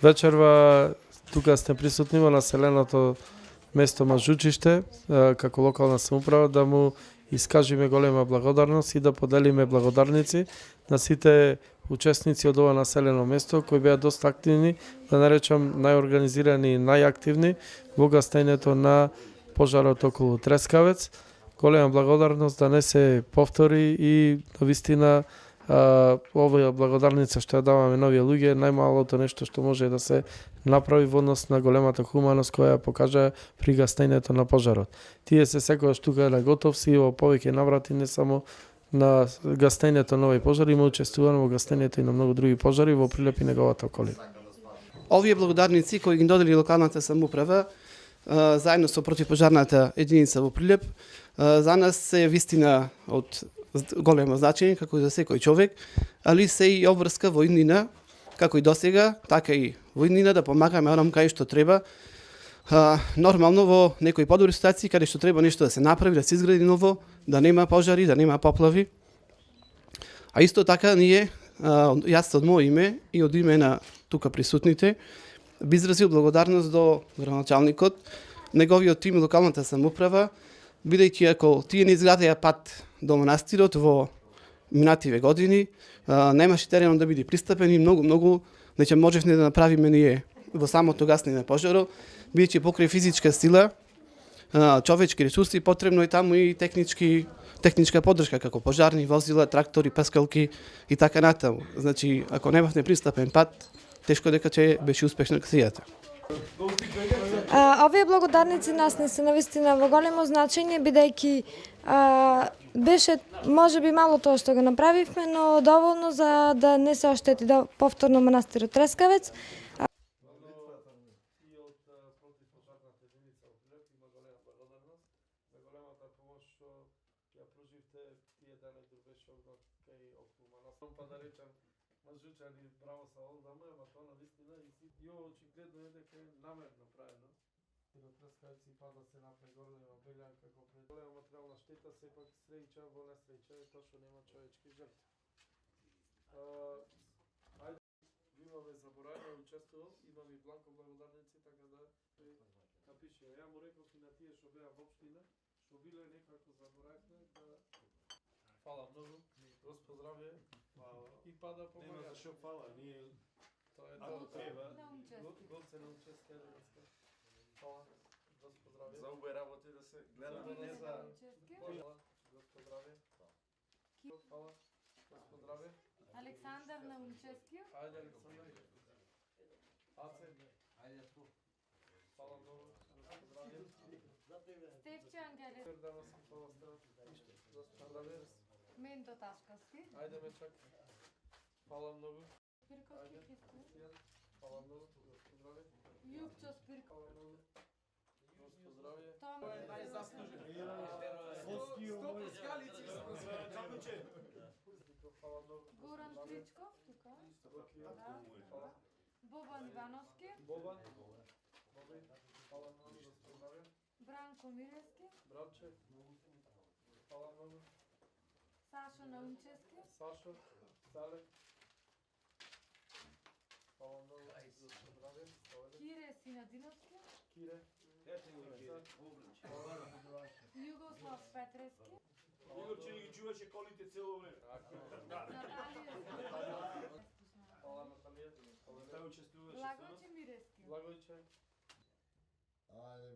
Вечерва тука сте присутни во населеното место Мажучиште, како локална самоуправа, да му искажиме голема благодарност и да поделиме благодарници на сите учесници од ова населено место кои беа доста активни, да наречам најорганизирани и најактивни во гастењето на пожарот околу Трескавец. Голема благодарност да не се повтори и навистина оваа благодарница што ја даваме на овие луѓе, најмалото нешто што може да се направи во однос на големата хуманост која ја покажа при гастењето на пожарот. Тие се секогаш тука на готов си во повеќе наврати, не само на гастењето на овој пожар, има учествувано во гастењето и на многу други пожари во Прилеп и неговата околина. Овие благодарници кои ги додели локалната самоуправа заедно со противпожарната единица во Прилеп, за нас се вистина од големо значење како и за секој човек, али се и обврска во иднина, како и досега, така и во иднина да помагаме онам кај што треба. Нормално во некои подобри ситуации каде што треба нешто да се направи, да се изгради ново, да нема пожари, да нема поплави. А исто така ние, јас од моје име и од име на тука присутните, би изразил благодарност до градоначалникот, неговиот тим и локалната самоуправа, бидејќи ако тие не изградеа пат до манастирот во минативе години, немаше теренот да биде пристапен и многу нече можевме да направиме ние во самото гасење на пожарот, бидејќи покрај физичка сила, човечки ресурси, потребно е таму и техничка поддршка како пожарни возила, трактори, паскалки и така натаму. Значи, ако немавме пристапен пат, тешко дека ќе беше успешна акцијата. Овие благодарници нас не се навистина во големо значење, бидејќи беше можеби мало тоа што го направивме, но доволно за да не се оштети повторно манастирот Трескавец. Пада се напред голема белјанка како голема материјална штета, сепак среќа во несреќа е тоа што нема човечки жртви. Ајде, имаме заборања, учествувал, имаме и бланко благодарници, така да напише. Ја му реков и на тие што беа во општина, што биле некако заборавме да... Фала многу, Господ здравје, и пада помага. Нема за шо фала, ние... Тоа е тоа. Голце на учестие денеска. Фала. За убај работи да се гледаме, не за... Господ здраве. Фала. Господ здраве. Александар Наумчевски. Ајде, Александар. Аце. Ајде ту. Фала многу. Господ здраве. Стефче Ангелев. Пердановски, фала страна. Господ здраве. Мендо Ташковски. Ајде, Мечак. Фала многу. Спирковски Христо. Фала многу. Господ здраве. Јупчо Спирко. Фала многу. Господ здравје. Том. Фала многу. Горан Тричков. Тука. Бобан Ивановски. Бобан. Фала многу. Господ здравје. Бранко Милевски. Бранче. Фала многу. Сашо Наумчевски. Сашо. Сале. Фала многу. Господ здравје. Кире Синадиновски. Кире. Југослав Петрески. Игорче ни ги чуваше колите цело време. Наталија. Фала, Наталија. Тај учествуваше. Благојче Мирески. Благојче. Ајде,